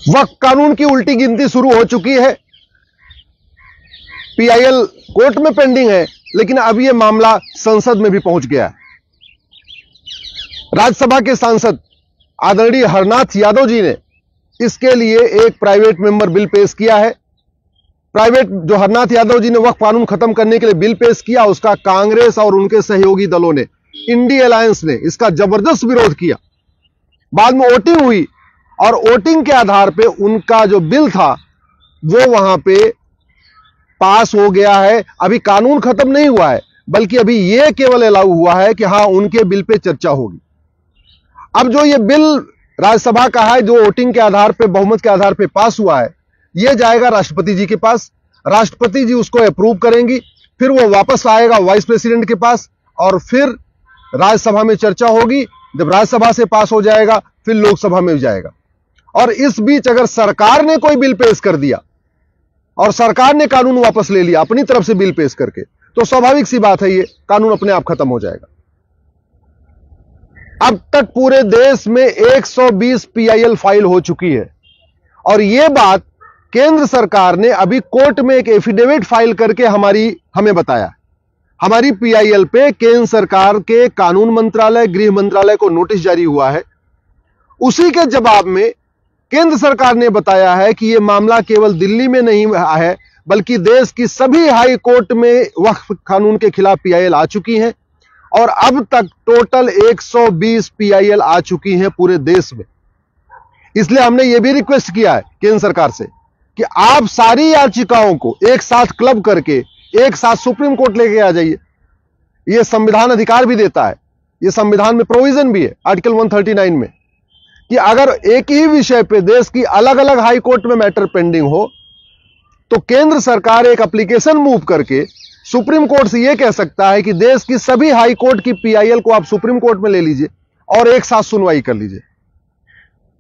वक्फ कानून की उल्टी गिनती शुरू हो चुकी है। पीआईएल कोर्ट में पेंडिंग है, लेकिन अब यह मामला संसद में भी पहुंच गया है। राज्यसभा के सांसद आदरणीय हरनाथ यादव जी ने इसके लिए एक प्राइवेट मेंबर बिल पेश किया है। जो हरनाथ यादव जी ने वक्फ कानून खत्म करने के लिए बिल पेश किया, उसका कांग्रेस और उनके सहयोगी दलों ने, इंडी अलायंस ने इसका जबरदस्त विरोध किया। बाद में वोटिंग हुई और वोटिंग के आधार पे उनका जो बिल था वो वहां पे पास हो गया है। अभी कानून खत्म नहीं हुआ है, बल्कि अभी यह केवल अलाउ हुआ है कि हां, उनके बिल पे चर्चा होगी। अब जो ये बिल राज्यसभा का है, जो वोटिंग के आधार पे, बहुमत के आधार पे पास हुआ है, यह जाएगा राष्ट्रपति जी के पास। राष्ट्रपति जी उसको अप्रूव करेंगी, फिर वो वापस आएगा वाइस प्रेसिडेंट के पास और फिर राज्यसभा में चर्चा होगी। जब राज्यसभा से पास हो जाएगा, फिर लोकसभा में जाएगा। और इस बीच अगर सरकार ने कोई बिल पेश कर दिया और सरकार ने कानून वापस ले लिया अपनी तरफ से बिल पेश करके, तो स्वाभाविक सी बात है, ये कानून अपने आप खत्म हो जाएगा। अब तक पूरे देश में 120 पीआईएल फाइल हो चुकी है और यह बात केंद्र सरकार ने अभी कोर्ट में एक एफिडेविट फाइल करके हमें बताया। हमारी पीआईएल पे केंद्र सरकार के कानून मंत्रालय, गृह मंत्रालय को नोटिस जारी हुआ है। उसी के जवाब में केंद्र सरकार ने बताया है कि यह मामला केवल दिल्ली में नहीं है, बल्कि देश की सभी हाई कोर्ट में वक्फ कानून के खिलाफ पीआईएल आ चुकी हैं और अब तक टोटल 120 पीआईएल आ चुकी हैं पूरे देश में। इसलिए हमने यह भी रिक्वेस्ट किया है केंद्र सरकार से कि आप सारी याचिकाओं को एक साथ क्लब करके एक साथ सुप्रीम कोर्ट लेके आ जाइए। यह संविधान अधिकार भी देता है, यह संविधान में प्रोविजन भी है आर्टिकल 139 में, कि अगर एक ही विषय पे देश की अलग अलग हाई कोर्ट में मैटर पेंडिंग हो तो केंद्र सरकार एक एप्लीकेशन मूव करके सुप्रीम कोर्ट से यह कह सकता है कि देश की सभी हाई कोर्ट की पीआईएल को आप सुप्रीम कोर्ट में ले लीजिए और एक साथ सुनवाई कर लीजिए।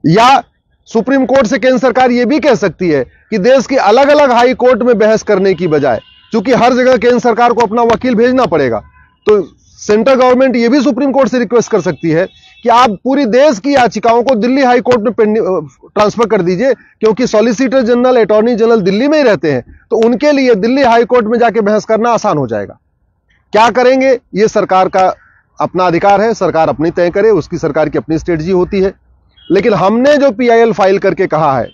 या सुप्रीम कोर्ट से केंद्र सरकार यह भी कह सकती है कि देश की अलग अलग हाई कोर्ट में बहस करने की बजाय, क्योंकि हर जगह केंद्र सरकार को अपना वकील भेजना पड़ेगा, तो सेंट्रल गवर्नमेंट यह भी सुप्रीम कोर्ट से रिक्वेस्ट कर सकती है कि आप पूरी देश की याचिकाओं को दिल्ली हाई कोर्ट में ट्रांसफर कर दीजिए, क्योंकि solicitor general, attorney general Delhi में ही रहते हैं, तो उनके लिए दिल्ली हाई कोर्ट में जाके बहस करना आसान हो जाएगा। क्या करेंगे, यह सरकार का अपना अधिकार है, सरकार अपनी तय करे, उसकी सरकार की अपनी स्ट्रेटजी होती है। लेकिन हमने जो पीआईएल फाइल करके कहा है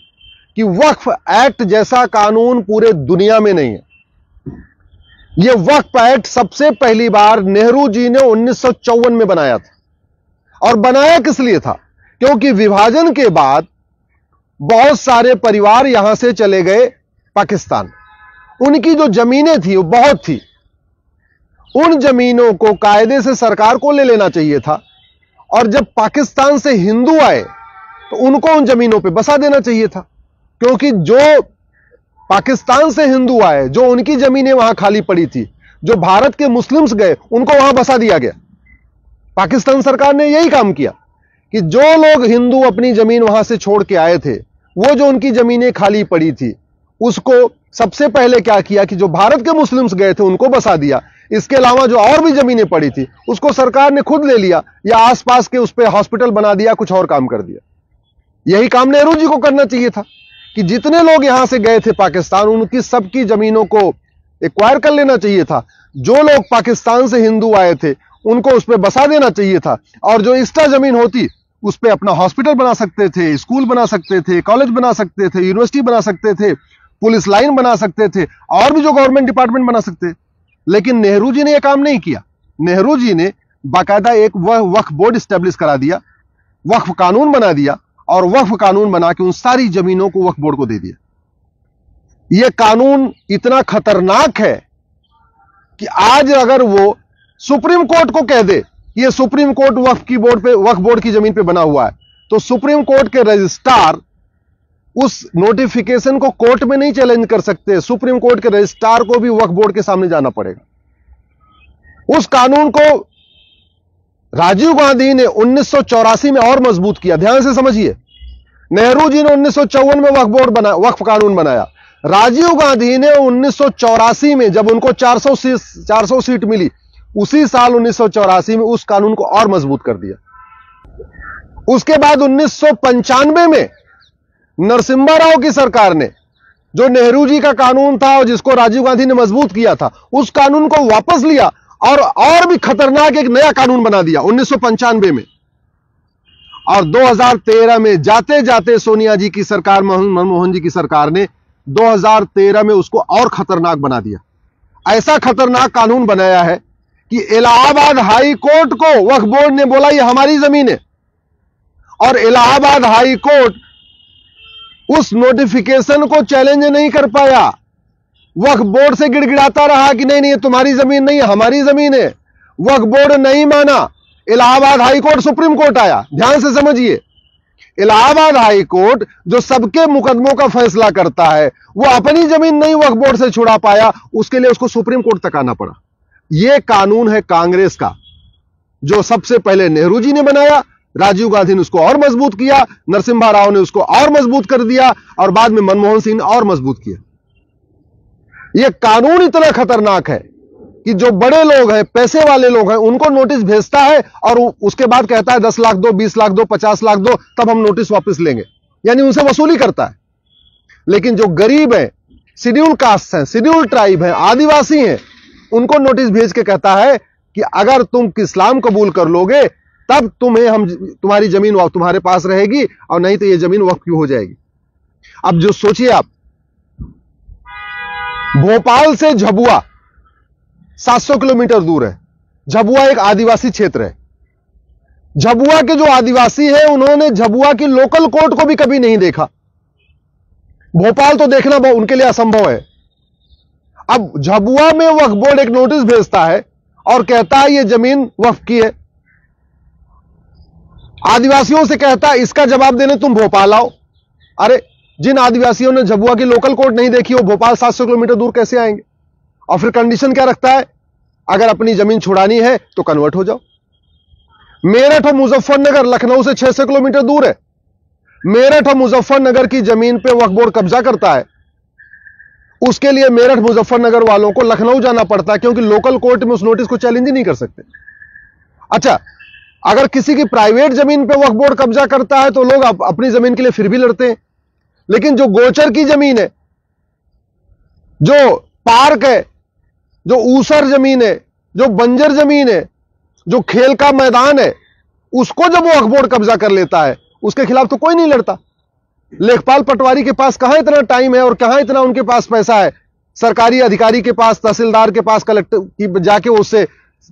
कि वक्फ एक्ट जैसा कानून पूरे दुनिया में नहीं है। यह वक्फ एक्ट सबसे पहली बार नेहरू जी ने 1954 में बनाया था। और बनाया किस लिए था? क्योंकि विभाजन के बाद बहुत सारे परिवार यहां से चले गए पाकिस्तान। उनकी जो जमीनें थी वो बहुत थी, उन जमीनों को कायदे से सरकार को ले लेना चाहिए था और जब पाकिस्तान से हिंदू आए तो उनको उन जमीनों पे बसा देना चाहिए था, क्योंकि जो पाकिस्तान से हिंदू आए, जो उनकी जमीनें वहां खाली पड़ी थी, जो भारत के मुस्लिम्स गए, उनको वहां बसा दिया गया। पाकिस्तान सरकार ने यही काम किया कि जो लोग हिंदू अपनी जमीन वहां से छोड़ के आए थे, वो जो उनकी जमीनें खाली पड़ी थी, उसको सबसे पहले क्या किया कि जो भारत के मुस्लिम्स गए थे उनको बसा दिया। इसके अलावा जो और भी जमीनें पड़ी थी उसको सरकार ने खुद ले लिया या आसपास के उस पर हॉस्पिटल बना दिया, कुछ और काम कर दिया। यही काम नेहरू जी को करना चाहिए था कि जितने लोग यहां से गए थे पाकिस्तान, उनकी सबकी जमीनों को एक्वायर कर लेना चाहिए था। जो लोग पाकिस्तान से हिंदू आए थे उनको उस पर बसा देना चाहिए था और जो एक्स्ट्रा जमीन होती उस पर अपना हॉस्पिटल बना सकते थे, स्कूल बना सकते थे, कॉलेज बना सकते थे, यूनिवर्सिटी बना सकते थे, पुलिस लाइन बना सकते थे और भी जो गवर्नमेंट डिपार्टमेंट बना सकते। लेकिन नेहरू जी ने यह काम नहीं किया। नेहरू जी ने बाकायदा एक वक्फ बोर्ड स्टैब्लिश करा दिया, वक्फ कानून बना दिया और वक्फ कानून बना के उन सारी जमीनों को वक्फ बोर्ड को दे दिया। यह कानून इतना खतरनाक है कि आज अगर वो सुप्रीम कोर्ट को कह दे ये सुप्रीम कोर्ट वक्फ बोर्ड की जमीन पे बना हुआ है, तो सुप्रीम कोर्ट के रजिस्ट्रार उस नोटिफिकेशन को कोर्ट में नहीं चैलेंज कर सकते। सुप्रीम कोर्ट के रजिस्ट्रार को भी वक्फ बोर्ड के सामने जाना पड़ेगा। उस कानून को राजीव गांधी ने 1984 में और मजबूत किया। ध्यान से समझिए, नेहरू जी ने 1954 में वक्फ कानून बनाया। राजीव गांधी ने 1984 में, जब उनको 400 सीट मिली, उसी साल 1984 में उस कानून को और मजबूत कर दिया। उसके बाद 1995 में नरसिम्हा राव की सरकार ने जो नेहरू जी का कानून था और जिसको राजीव गांधी ने मजबूत किया था, उस कानून को वापस लिया और भी खतरनाक एक नया कानून बना दिया 1995 में। और 2013 में जाते जाते सोनिया जी की सरकार, मनमोहन जी की सरकार ने 2013 में उसको और खतरनाक बना दिया। ऐसा खतरनाक कानून बनाया है कि इलाहाबाद हाई कोर्ट को वक्फ बोर्ड ने बोला ये हमारी जमीन है, और इलाहाबाद हाई कोर्ट उस नोटिफिकेशन को चैलेंज नहीं कर पाया। वक्फ बोर्ड से गिड़गिड़ाता रहा कि नहीं नहीं ये तुम्हारी जमीन नहीं है, हमारी जमीन है। वक्फ बोर्ड नहीं माना, Allahabad high court supreme court आया। ध्यान से समझिए, इलाहाबाद हाई कोर्ट जो सबके मुकदमों का फैसला करता है, वो अपनी जमीन नहीं वक्फ बोर्ड से छुड़ा पाया, उसके लिए उसको सुप्रीम कोर्ट तक आना पड़ा। यह कानून है कांग्रेस का, जो सबसे पहले नेहरू जी ने बनाया, राजीव गांधी ने उसको और मजबूत किया, नरसिम्हा राव ने उसको और मजबूत कर दिया, और बाद में मनमोहन सिंह ने और मजबूत किया। यह कानून इतना खतरनाक है कि जो बड़े लोग हैं, पैसे वाले लोग हैं, उनको नोटिस भेजता है और उसके बाद कहता है 10 लाख दो, 20 लाख दो, 50 लाख दो, तब हम नोटिस वापस लेंगे, यानी उनसे वसूली करता है। लेकिन जो गरीब हैं, शेड्यूल कास्ट हैं, शेड्यूल ट्राइब हैं, आदिवासी हैं, उनको नोटिस भेज के कहता है कि अगर तुम इस्लाम कबूल कर लोगे तब तुम्हारी जमीन तुम्हारे पास रहेगी, और नहीं तो यह जमीन वक्फ की हो जाएगी। अब जो सोचिए आप, भोपाल से झबुआ 700 किलोमीटर दूर है। झबुआ एक आदिवासी क्षेत्र है। झबुआ के जो आदिवासी हैं, उन्होंने झबुआ की लोकल कोर्ट को भी कभी नहीं देखा। भोपाल तो देखना उनके लिए असंभव है। अब झबुआ में वक्फ बोर्ड एक नोटिस भेजता है और कहता है यह जमीन वक्फ की है। आदिवासियों से कहता है इसका जवाब देने तुम भोपाल आओ। अरे जिन आदिवासियों ने झबुआ की लोकल कोर्ट नहीं देखी, वो भोपाल 700 किलोमीटर दूर कैसे आएंगे? और फिर कंडीशन क्या रखता है, अगर अपनी जमीन छुड़ानी है तो कन्वर्ट हो जाओ। मेरठ और मुजफ्फरनगर लखनऊ से 600 किलोमीटर दूर है। मेरठ और मुजफ्फरनगर की जमीन पे वक्फ बोर्ड कब्जा करता है, उसके लिए मेरठ मुजफ्फरनगर वालों को लखनऊ जाना पड़ता है, क्योंकि लोकल कोर्ट में उस नोटिस को चैलेंज ही नहीं कर सकते। अच्छा, अगर किसी की प्राइवेट जमीन पे वक्फ बोर्ड कब्जा करता है तो लोग अपनी जमीन के लिए फिर भी लड़ते हैं। लेकिन जो गोचर की जमीन है, जो पार्क है, जो ऊसर जमीन है, जो बंजर जमीन है, जो खेल का मैदान है, उसको जब वो वक्फ बोर्ड कब्जा कर लेता है, उसके खिलाफ तो कोई नहीं लड़ता। लेखपाल पटवारी के पास कहां इतना टाइम है और कहां इतना उनके पास पैसा है, सरकारी अधिकारी के पास, तहसीलदार के पास, कलेक्टर की जाके उससे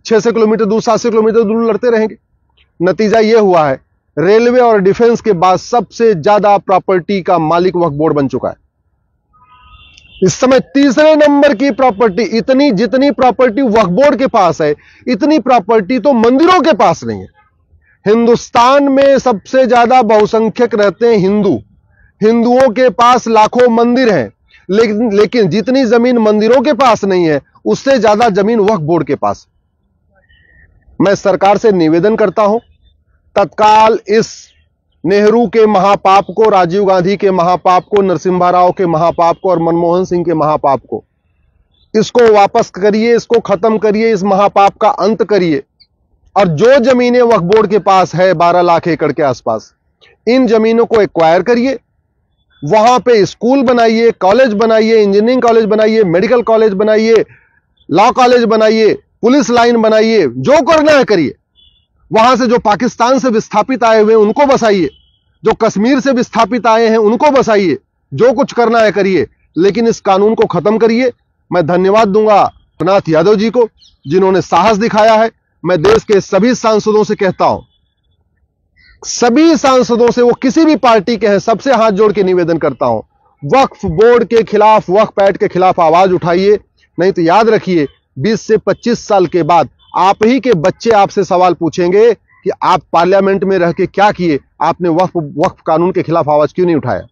600 किलोमीटर दूर, 700 किलोमीटर दूर लड़ते रहेंगे। नतीजा यह हुआ है, रेलवे और डिफेंस के बाद सबसे ज्यादा प्रॉपर्टी का मालिक वक्फ बोर्ड बन चुका है। इस समय तीसरे नंबर की प्रॉपर्टी, जितनी प्रॉपर्टी वक्फ बोर्ड के पास है, इतनी प्रॉपर्टी तो मंदिरों के पास नहीं है। हिंदुस्तान में सबसे ज्यादा बहुसंख्यक रहते हैं हिंदू। हिंदुओं के पास लाखों मंदिर हैं, लेकिन जितनी जमीन मंदिरों के पास नहीं है, उससे ज्यादा जमीन वक्फ बोर्ड के पास। मैं सरकार से निवेदन करता हूं, तत्काल इस नेहरू के महापाप को, राजीव गांधी के महापाप को, नरसिम्हा राव के महापाप को और मनमोहन सिंह के महापाप को, इसको वापस करिए, इसको खत्म करिए, इस महापाप का अंत करिए। और जो जमीनें वक्फ बोर्ड के पास है 12 लाख एकड़ के आसपास, इन जमीनों को एक्वायर करिए, वहां पे स्कूल बनाइए, कॉलेज बनाइए, इंजीनियरिंग कॉलेज बनाइए, मेडिकल कॉलेज बनाइए, लॉ कॉलेज बनाइए, पुलिस लाइन बनाइए, जो करना है करिए। वहां से जो पाकिस्तान से विस्थापित आए हुए हैं उनको बसाइए, जो कश्मीर से विस्थापित आए हैं उनको बसाइए, जो कुछ करना है करिए, लेकिन इस कानून को खत्म करिए। मैं धन्यवाद दूंगा रघुनाथ यादव जी को, जिन्होंने साहस दिखाया है। मैं देश के सभी सांसदों से कहता हूं, सभी सांसदों से, वो किसी भी पार्टी के हैं, सबसे हाथ जोड़ के निवेदन करता हूं, वक्फ बोर्ड के खिलाफ, वक्फ एक्ट के खिलाफ आवाज उठाइए। नहीं तो याद रखिए, 20 से 25 साल के बाद आप ही के बच्चे आपसे सवाल पूछेंगे कि आप पार्लियामेंट में रह के क्या किए, आपने वक्फ कानून के खिलाफ आवाज क्यों नहीं उठाया।